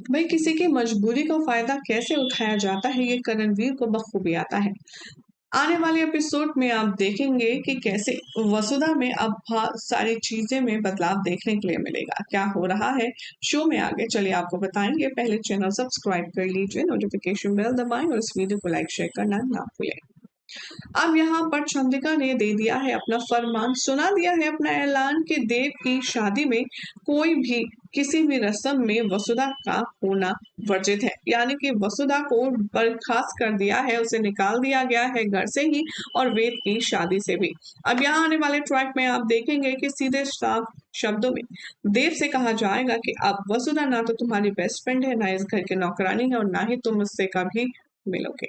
भाई किसी की मजबूरी का फायदा कैसे उठाया जाता है ये करणवीर को बखूबी आता है। आने वाले एपिसोड में आप देखेंगे कि कैसे वसुधा में अब बहुत सारी चीजें में बदलाव देखने के लिए मिलेगा। क्या हो रहा है शो में आगे चलिए आपको बताएंगे। पहले चैनल सब्सक्राइब कर लीजिए, नोटिफिकेशन बेल दबाएं और इस वीडियो को लाइक शेयर करना ना भूलें। अब यहाँ पर चंद्रिका ने दे दिया है अपना फरमान, सुना दिया है अपना ऐलान कि देव की शादी में कोई भी किसी भी रस्म में वसुधा का होना वर्जित है। यानी कि वसुधा को बर्खास्त कर दिया है, उसे निकाल दिया गया है घर से ही और वेद की शादी से भी। अब यहाँ आने वाले ट्रैक में आप देखेंगे कि सीधे साफ शब्दों में देव से कहा जाएगा कि अब वसुधा ना तो तुम्हारी बेस्ट फ्रेंड है, ना इस घर की नौकरानी है और ना ही तुम उससे कभी मिलोगे।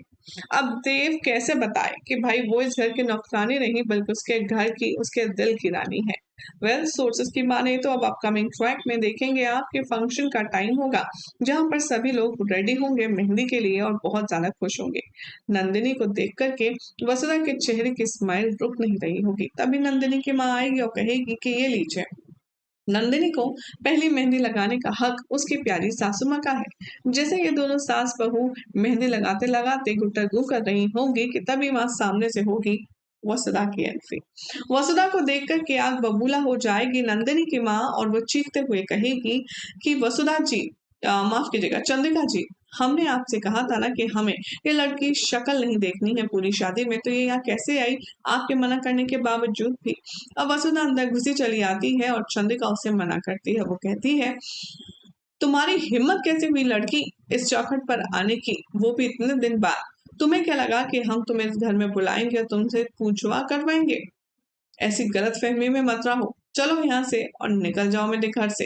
अब देव कैसे बताए कि भाई वो इस घर की नौकरानी नहीं बल्कि उसके घर की, उसके दिल की रानी है। वेल सोर्सेस की माने तो अब अपकमिंग ट्रैक में देखेंगे आपके फंक्शन का टाइम होगा जहां पर सभी लोग रेडी होंगे मेहंदी के लिए और बहुत ज्यादा खुश होंगे। नंदिनी को देख करके वसुधा के चेहरे की स्माइल रुक नहीं रही होगी। तभी नंदिनी की माँ आएगी और कहेगी कि ये लीजिए। नंदिनी को पहली मेहंदी लगाने का हक उसकी प्यारी सासू माँ का है। जैसे ये दोनों सास बहू मेहंदी लगाते लगाते गुटरगू कर रही होंगी कि तभी वहां सामने से होगी वसुधा की एंट्री। वसुधा को देखकर के आग बबूला हो जाएगी नंदिनी की माँ और वो चीखते हुए कहेगी कि वसुधा जी, माफ कीजिएगा चंद्रिका जी, हमने आपसे कहा था ना कि हमें ये लड़की शक्ल नहीं देखनी है पूरी शादी में, तो ये यहाँ कैसे आई आपके मना करने के बावजूद भी। अब वसुधा अंदर घुसी चली आती है और चंद्रिका उसे मना करती है। वो कहती है तुम्हारी हिम्मत कैसे हुई लड़की इस चौखट पर आने की, वो भी इतने दिन बाद। तुम्हें क्या लगा कि हम तुम्हें इस घर में बुलाएंगे और तुमसे पूछवा करवाएंगे? ऐसी गलत फहमी में मत रहो, चलो यहाँ से और निकल जाओ मेरे घर से।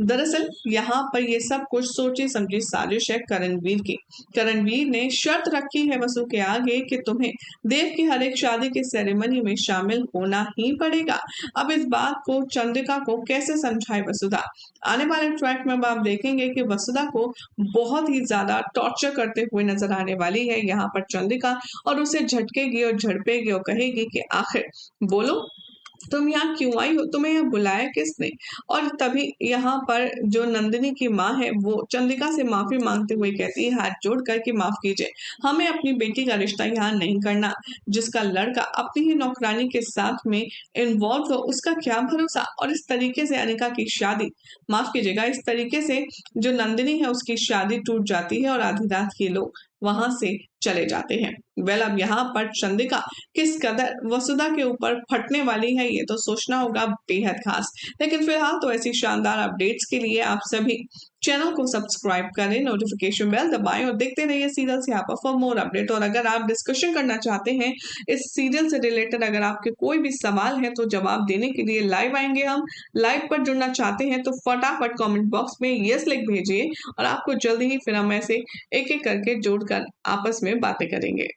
दरअसल यहाँ पर ये सब कुछ सोची समझी साजिश है करणवीर की। करणवीर ने शर्त रखी है वसु के आगे कि तुम्हें देव की हर एक शादी की सेरेमनी में शामिल होना ही पड़ेगा। अब इस बात को चंद्रिका को कैसे समझाए वसुधा। आने वाले ट्रैक में अब आप देखेंगे कि वसुधा को बहुत ही ज्यादा टॉर्चर करते हुए नजर आने वाली है यहाँ पर चंद्रिका, और उसे झटकेगी और झड़पेगी और कहेगी कि आखिर बोलो तुम यहाँ क्यों आई हो, तुम्हें यहाँ बुलाया किसने। और तभी यहाँ पर जो नंदिनी की माँ है वो चंद्रिका से माफी मांगते हुए कहती है हाथ जोड़कर कि माफ कीजिए, हमें अपनी बेटी का रिश्ता यहाँ नहीं करना। जिसका लड़का अपनी ही नौकरानी के साथ में इन्वॉल्व हो उसका क्या भरोसा। और इस तरीके से अनिका की शादी, माफ कीजिएगा, इस तरीके से जो नंदिनी है उसकी शादी टूट जाती है और आधी रात के लोग वहां से चले जाते हैं। वेल अब यहाँ पर चंद्रिका किस कदर वसुधा के ऊपर फटने वाली है ये तो सोचना होगा बेहद खास। लेकिन फिलहाल तो ऐसी शानदार अपडेट्स के लिए आप सभी चैनल को सब्सक्राइब करें, नोटिफिकेशन बेल दबाएं और देखते रहिए सीरियल्स यहाँ पर फॉर मोर अपडेट। और अगर आप डिस्कशन करना चाहते हैं इस सीरियल से रिलेटेड, अगर आपके कोई भी सवाल है तो जवाब देने के लिए लाइव आएंगे हम। लाइव पर जुड़ना चाहते हैं तो फटाफट कमेंट बॉक्स में यस लिख भेजिए और आपको जल्दी ही फिर हम ऐसे एक एक करके जोड़कर आपस में बातें करेंगे।